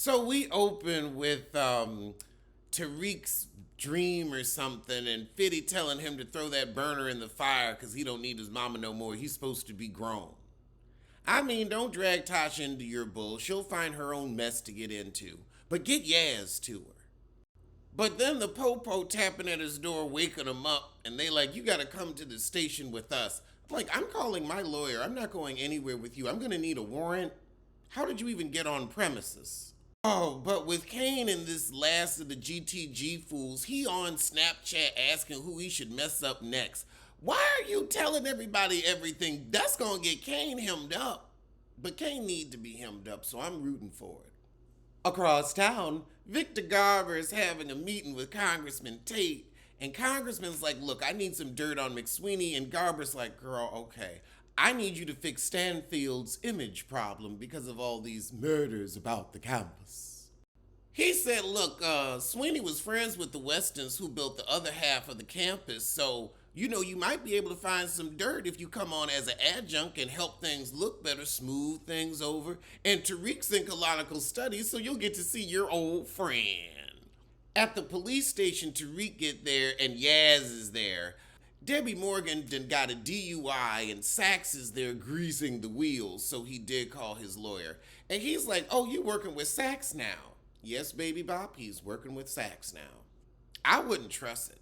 So we open with Tariq's dream or something, and Fitty telling him to throw that burner in the fire because he don't need his mama no more. He's supposed to be grown. I mean, don't drag Tasha into your bull. She'll find her own mess to get into. But get Yaz to her. But then the popo tapping at his door, waking him up, and they like, you gotta come to the station with us. I'm like, I'm calling my lawyer. I'm not going anywhere with you. I'm gonna need a warrant. How did you even get on premises? Oh, but with Kane and this last of the GTG fools, he on Snapchat asking who he should mess up next. Why are you telling everybody everything? That's gonna get Kane hemmed up. But Kane need to be hemmed up, so I'm rooting for it. Across town, Victor Garber is having a meeting with Congressman Tate, and Congressman's like, look, I need some dirt on McSweeney, and Garber's like, girl, okay. I need you to fix Stanfield's image problem because of all these murders about the campus. He said, look, Sweeney was friends with the Westons who built the other half of the campus, so, you might be able to find some dirt if you come on as an adjunct and help things look better, smooth things over. And Tariq's in colonical studies, so you'll get to see your old friend. At the police station, Tariq get there and Yaz is there. Debbie Morgan done got a DUI and Sachs is there greasing the wheels, so he did call his lawyer. And he's like, oh, you working with Sachs now? Yes, baby bop, he's working with Sachs now. I wouldn't trust it.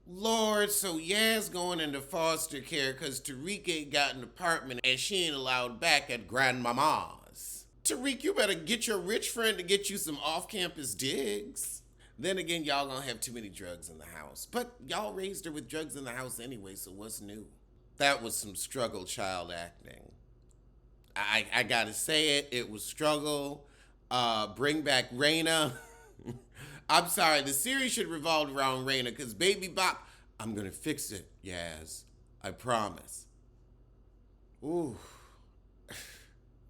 Lord, so Yaz going into foster care because Tariq ain't got an apartment and she ain't allowed back at Grandmama's. Tariq, you better get your rich friend to get you some off-campus digs. Then again, y'all gonna have too many drugs in the house. But y'all raised her with drugs in the house anyway, so what's new? That was some struggle child acting. I gotta say it was struggle. Bring back Raina. I'm sorry, the series should revolve around Raina because Baby Bop, I'm gonna fix it, Yaz. I promise. Ooh.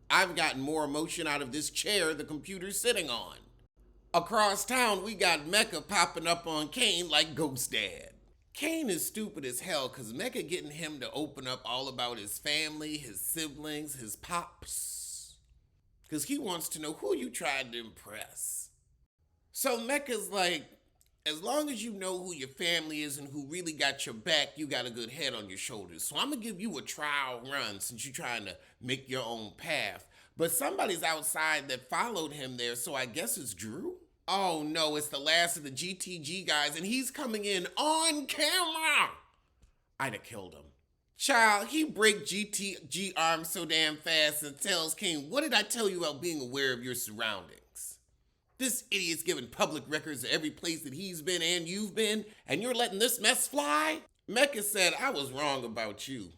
I've gotten more emotion out of this chair the computer's sitting on. Across town, we got Mecca popping up on Kane like Ghost Dad. Kane is stupid as hell because Mecca getting him to open up all about his family, his siblings, his pops. Because he wants to know who you tried to impress. So Mecca's like, as long as you know who your family is and who really got your back, you got a good head on your shoulders. So I'm going to give you a trial run since you're trying to make your own path. But somebody's outside that followed him there, so I guess it's Drew? Oh no, it's the last of the GTG guys, and he's coming in on camera. I'd have killed him. Child, he break GTG arms so damn fast and tells King, what did I tell you about being aware of your surroundings? This idiot's giving public records of every place that he's been and you've been, and you're letting this mess fly? Mecca said, I was wrong about you.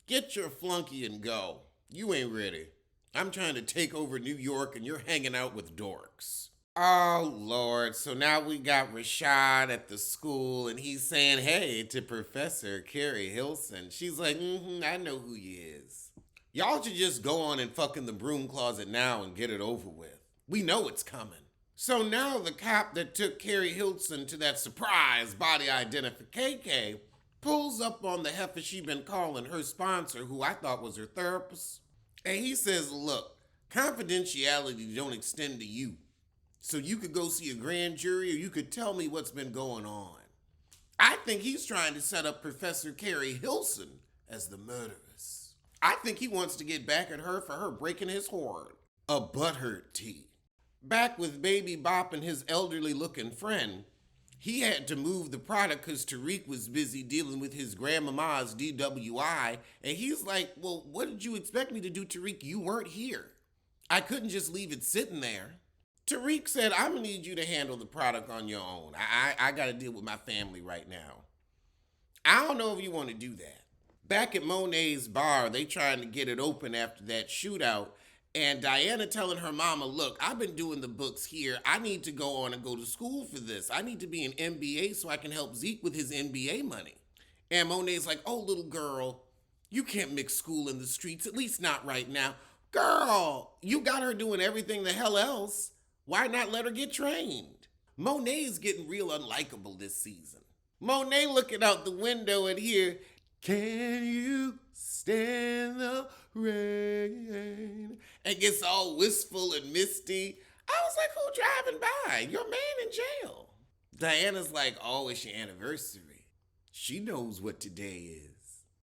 Get your flunky and go. You ain't ready. I'm trying to take over New York and you're hanging out with dorks. Oh, Lord. So now we got Rashad at the school and he's saying, hey, to Professor Carrie Hilson. She's like, I know who he is. Y'all should just go on and fuck in the broom closet now and get it over with. We know it's coming. So now the cop that took Carrie Hilson to that surprise body identification pulls up on the heifer she been calling her sponsor, who I thought was her therapist. And he says, look, confidentiality don't extend to you. So you could go see a grand jury or you could tell me what's been going on. I think he's trying to set up Professor Carrie Hilson as the murderess. I think he wants to get back at her for her breaking his horn. A butthurt tea. Back with Baby Bop and his elderly looking friend, he had to move the product because Tariq was busy dealing with his grandmama's DWI, and he's like, well, what did you expect me to do, Tariq? You weren't here. I couldn't just leave it sitting there. Tariq said, I'm going to need you to handle the product on your own. I got to deal with my family right now. I don't know if you want to do that. Back at Monet's bar, they trying to get it open after that shootout, and Diana telling her mama, look, I've been doing the books here. I need to go on and go to school for this. I need to be an MBA so I can help Zeke with his MBA money. And Monet's like, oh, little girl, you can't mix school in the streets, at least not right now. Girl, you got her doing everything the hell else. Why not let her get trained? Monet's getting real unlikable this season. Monet looking out the window and hear, can you stand the rain? And gets all wistful and misty. I was like, who driving by? Your man in jail. Diana's like, oh, it's your anniversary. She knows what today is.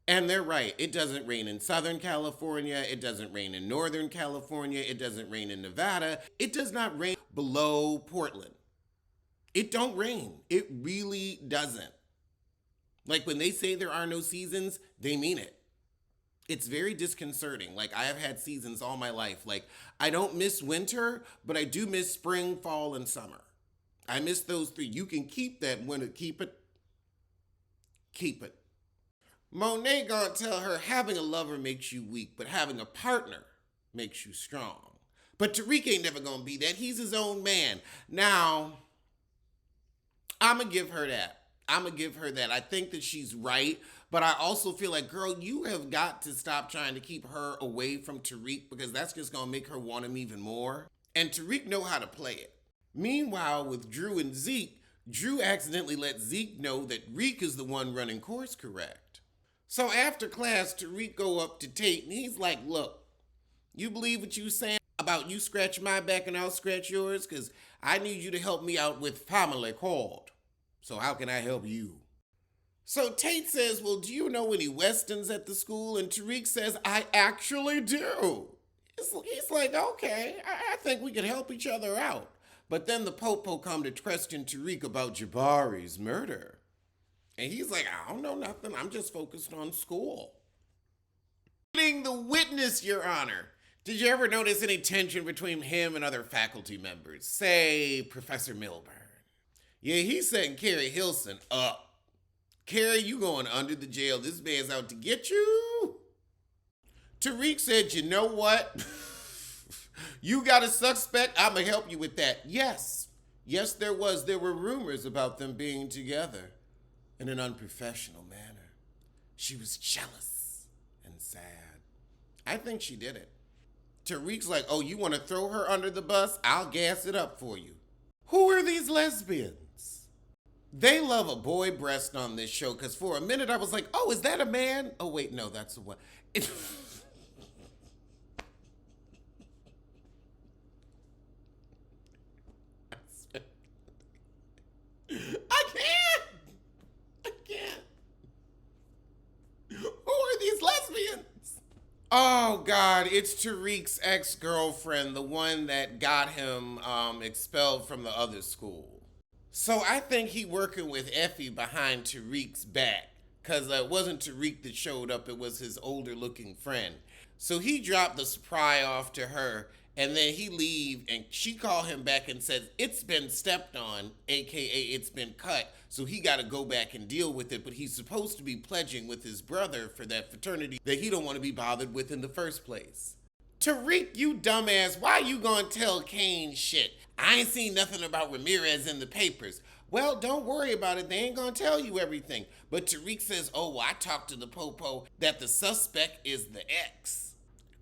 And they're right. It doesn't rain in Southern California. It doesn't rain in Northern California. It doesn't rain in Nevada. It does not rain below Portland. It don't rain. It really doesn't. Like when they say there are no seasons, they mean it. It's very disconcerting. Like I have had seasons all my life. Like I don't miss winter, but I do miss spring, fall, and summer. I miss those three. You can keep that winter. Keep it. Keep it. Monet gonna tell her having a lover makes you weak, but having a partner makes you strong. But Tariq ain't never gonna be that. He's his own man. Now, I'ma give her that. I think that she's right, but I also feel like, girl, you have got to stop trying to keep her away from Tariq because that's just gonna make her want him even more. And Tariq know how to play it. Meanwhile, with Drew and Zeke, Drew accidentally let Zeke know that Reek is the one running course correct. So after class, Tariq go up to Tate and he's like, look, you believe what you saying about you scratch my back and I'll scratch yours? Because I need you to help me out with family court. So how can I help you? So Tate says, well, do you know any Westons at the school? And Tariq says, I actually do. He's like, okay, I think we could help each other out. But then the Popo come to question Tariq about Jabari's murder. And he's like, I don't know nothing. I'm just focused on school. Being the witness, Your Honor. Did you ever notice any tension between him and other faculty members? Say, Professor Milburn. Yeah, he's setting Carrie Hilson up. Carrie, you going under the jail. This man's out to get you. Tariq said, you know what? You got a suspect? I'm going to help you with that. Yes. Yes, there was. There were rumors about them being together in an unprofessional manner. She was jealous and sad. I think she did it. Tariq's like, oh, you want to throw her under the bus? I'll gas it up for you. Who are these lesbians? They love a boy breast on this show because for a minute I was like, oh, is that a man? Oh, wait, no, that's a what? I can't. Who are these lesbians? Oh, God, it's Tariq's ex-girlfriend, the one that got him expelled from the other school. So I think he working with Effie behind Tariq's back, because it wasn't Tariq that showed up, it was his older-looking friend. So he dropped the surprise off to her, and then he leave, and she called him back and says, it's been stepped on, aka it's been cut, so he got to go back and deal with it, but he's supposed to be pledging with his brother for that fraternity that he don't want to be bothered with in the first place. Tariq, you dumbass, why you gonna tell Kane shit? I ain't seen nothing about Ramirez in the papers. Well, don't worry about it. They ain't gonna tell you everything. But Tariq says, oh, well, I talked to the Popo that the suspect is the ex.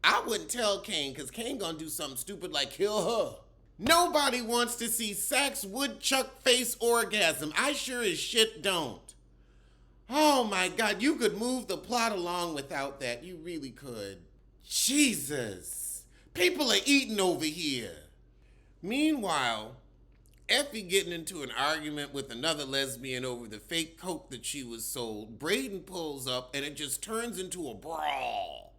I wouldn't tell Kane because Kane gonna do something stupid like kill her. Nobody wants to see Sax woodchuck face orgasm. I sure as shit don't. Oh my God, you could move the plot along without that. You really could. Jesus, people are eating over here. Meanwhile, Effie getting into an argument with another lesbian over the fake coke that she was sold. Braden pulls up and it just turns into a brawl.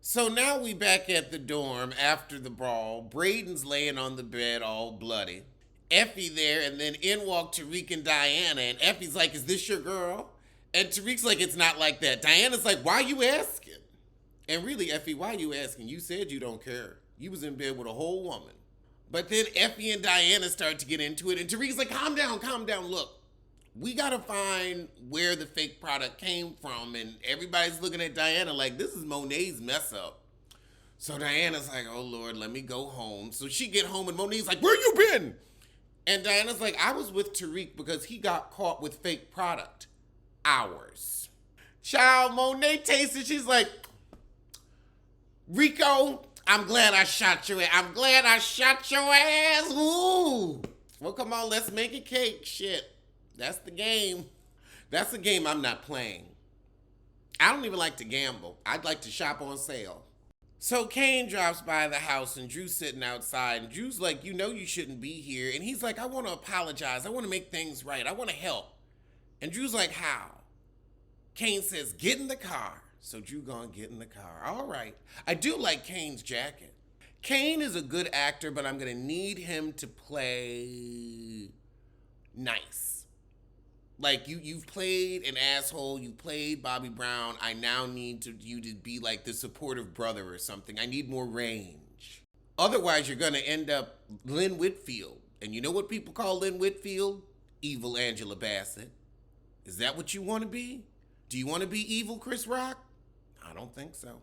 So now we back at the dorm after the brawl. Braden's laying on the bed all bloody. Effie there, and then in walk Tariq and Diana, and Effie's like, is this your girl? And Tariq's like, it's not like that. Diana's like, why you asking? And really, Effie, why you asking? You said you don't care. You was in bed with a whole woman. But then Effie and Diana start to get into it, and Tariq's like, calm down. Look, we gotta find where the fake product came from, and everybody's looking at Diana like, this is Monet's mess up. So Diana's like, oh Lord, let me go home. So she get home, and Monet's like, where you been? And Diana's like, I was with Tariq because he got caught with fake product. Hours. Child, Monet tastes it, she's like, Rico, I'm glad I shot your ass. Ooh. Well, come on, let's make a cake. Shit. That's the game. That's a game I'm not playing. I don't even like to gamble. I'd like to shop on sale. So Kane drops by the house and Drew's sitting outside, and Drew's like, you know you shouldn't be here. And he's like, I want to apologize. I want to make things right. I want to help. And Drew's like, how? Kane says, get in the car. So Drew gonna get in the car. All right. I do like Kane's jacket. Kane is a good actor, but I'm gonna need him to play nice. Like you've played an asshole, you played Bobby Brown. I now need you to be like the supportive brother or something. I need more range. Otherwise, you're gonna end up Lynn Whitfield. And you know what people call Lynn Whitfield? Evil Angela Bassett. Is that what you want to be? Do you want to be evil Chris Rock? I don't think so.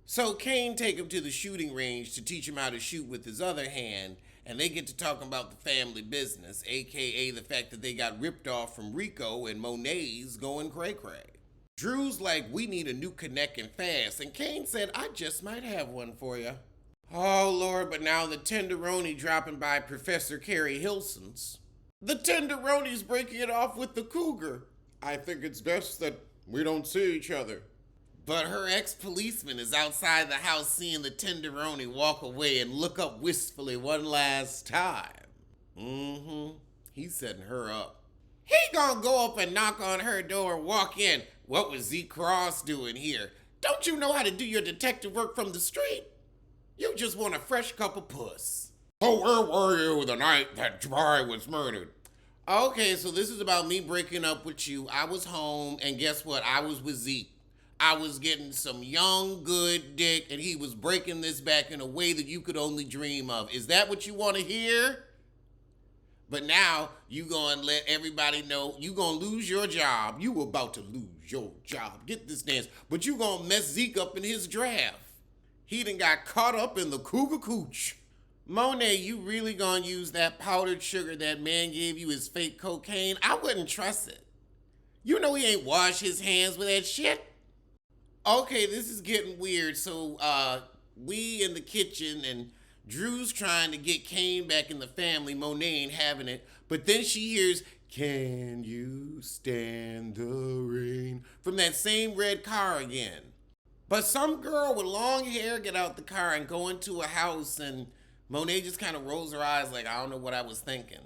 So Kane take him to the shooting range to teach him how to shoot with his other hand, and they get to talking about the family business, aka the fact that they got ripped off from Rico and Monet's going cray-cray. Drew's like, we need a new connect and fast, and Kane said, I just might have one for you. Oh Lord, but now the tenderoni dropping by Professor Carrie Hilson's. The tenderoni's breaking it off with the cougar. I think it's best that we don't see each other. But her ex-policeman is outside the house seeing the tenderoni walk away and look up wistfully one last time. He's setting her up. He gonna go up and knock on her door and walk in. What was Z Cross doing here? Don't you know how to do your detective work from the street? You just want a fresh cup of puss. Oh, where were you the night that Jabari was murdered? Okay, so this is about me breaking up with you. I was home, and guess what? I was with Zeke. I was getting some young, good dick, and he was breaking this back in a way that you could only dream of. Is that what you want to hear? But now, you gonna let everybody know you gonna lose your job. You about to lose your job. Get this dance. But you gonna mess Zeke up in his draft. He done got caught up in the cougar cooch. Monet, you really gonna use that powdered sugar that man gave you as fake cocaine? I wouldn't trust it. You know he ain't washed his hands with that shit. Okay, this is getting weird. So, we in the kitchen and Drew's trying to get Kane back in the family. Monet ain't having it. But then she hears, can you stand the rain? From that same red car again. But some girl with long hair get out the car and go into a house, and Monet just kind of rolls her eyes like, I don't know what I was thinking.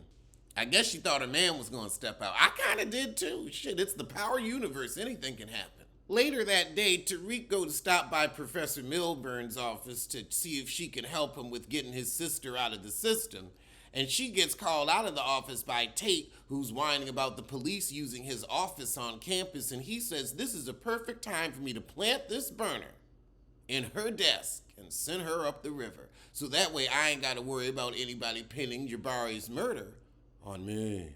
I guess she thought a man was going to step out. I kind of did too. Shit, it's the power universe. Anything can happen. Later that day, Tariq go to stop by Professor Milburn's office to see if she can help him with getting his sister out of the system. And she gets called out of the office by Tate, who's whining about the police using his office on campus. And he says, this is a perfect time for me to plant this burner in her desk and send her up the river. So that way I ain't got to worry about anybody pinning Jabari's murder on me.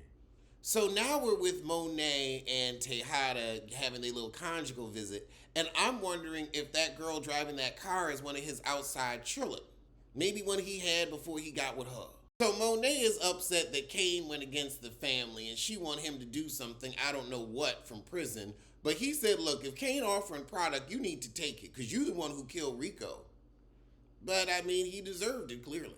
So now we're with Monet and Tejada having their little conjugal visit, and I'm wondering if that girl driving that car is one of his outside children. Maybe one he had before he got with her. So Monet is upset that Kane went against the family, and she want him to do something, I don't know what, from prison. But he said, look, if Kane offering product, you need to take it, because you're the one who killed Rico. But, I mean, he deserved it, clearly.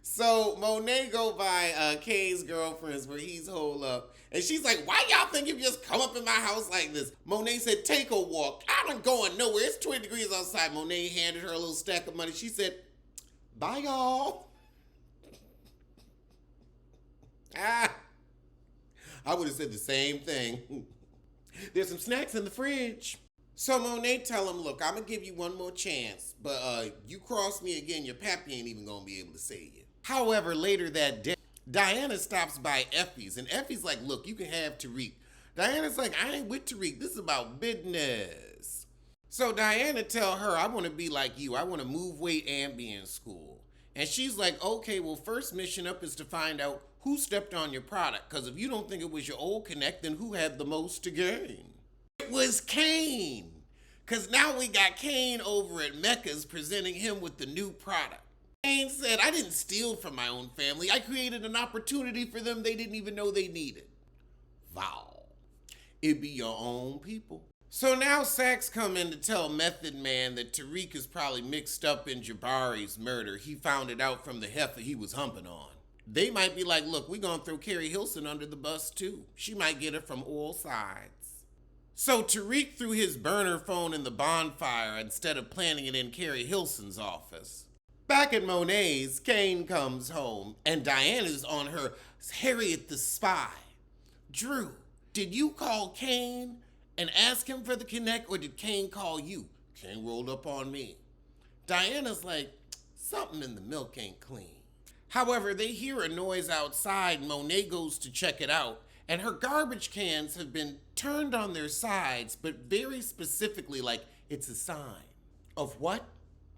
So Monet go by Kane's girlfriend's where he's holed up. And she's like, why y'all think you just come up in my house like this? Monet said, take a walk. I'm not going nowhere. It's 20 degrees outside. Monet handed her a little stack of money. She said, bye y'all. I would have said the same thing. There's some snacks in the fridge. So Monet tell him, look, I'm going to give you one more chance. But you cross me again, your pappy ain't even going to be able to save you. However, later that day, Diana stops by Effie's, and Effie's like, look, you can have Tariq. Diana's like, I ain't with Tariq. This is about business. So Diana tell her, I want to be like you. I want to move weight and be in school. And she's like, okay, well, first mission up is to find out who stepped on your product. Because if you don't think it was your old connect, then who had the most to gain? It was Kane. Because now we got Kane over at Mecca's presenting him with the new product. Kane said, I didn't steal from my own family. I created an opportunity for them they didn't even know they needed. Wow. It be your own people. So now Sax come in to tell Method Man that Tariq is probably mixed up in Jabari's murder. He found it out from the heifer he was humping on. They might be like, look, we're going to throw Carrie Hilson under the bus too. She might get it from all sides. So Tariq threw his burner phone in the bonfire instead of planting it in Carrie Hilson's office. Back at Monet's, Kane comes home, and Diana's on her Harriet the Spy. Drew, did you call Kane and ask him for the connect, or did Kane call you? Kane rolled up on me. Diana's like, something in the milk ain't clean. However, they hear a noise outside. Monet goes to check it out, and her garbage cans have been turned on their sides, but very specifically, like it's a sign. Of what?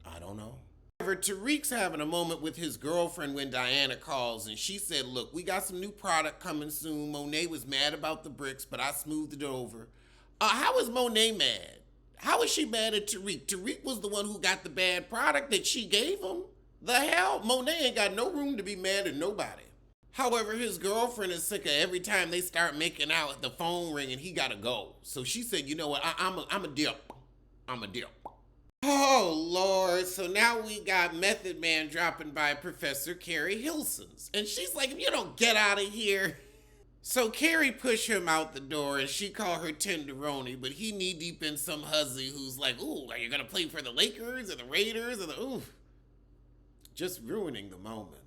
I don't know. However, Tariq's having a moment with his girlfriend when Diana calls, and she said, look, we got some new product coming soon. Monet was mad about the bricks, but I smoothed it over. How is Monet mad? How is she mad at Tariq? Tariq was the one who got the bad product that she gave him. The hell? Monet ain't got no room to be mad at nobody. However, his girlfriend is sick of every time they start making out, the phone ring, and he gotta go. So she said, you know what, I'm a dip. I'm a dip. Oh, Lord. So now we got Method Man dropping by Professor Carrie Hilson's. And she's like, if you don't get out of here. So Carrie pushed him out the door, and she called her tenderoni, but he knee-deep in some hussy who's like, ooh, are you gonna play for the Lakers or the Raiders or the, ooh. Just ruining the moment.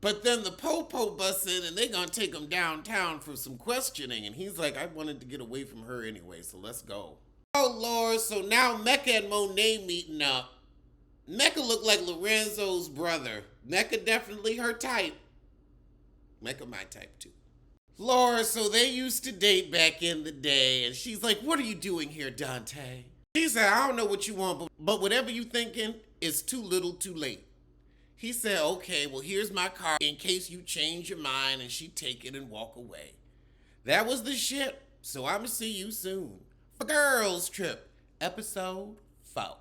But then the po-po busts in, and they're gonna take him downtown for some questioning, and he's like, I wanted to get away from her anyway, so let's go. Oh, Lord, so now Mecca and Monet meeting up. Mecca looked like Lorenzo's brother. Mecca definitely her type. Mecca my type, too. Lord, so they used to date back in the day, and she's like, what are you doing here, Dante? He said, I don't know what you want, but whatever you thinking is too little too late. He said, okay, well, here's my card in case you change your mind, and she take it and walk away. That was the shit, so I'ma see you soon. For Girls Trip, episode 4.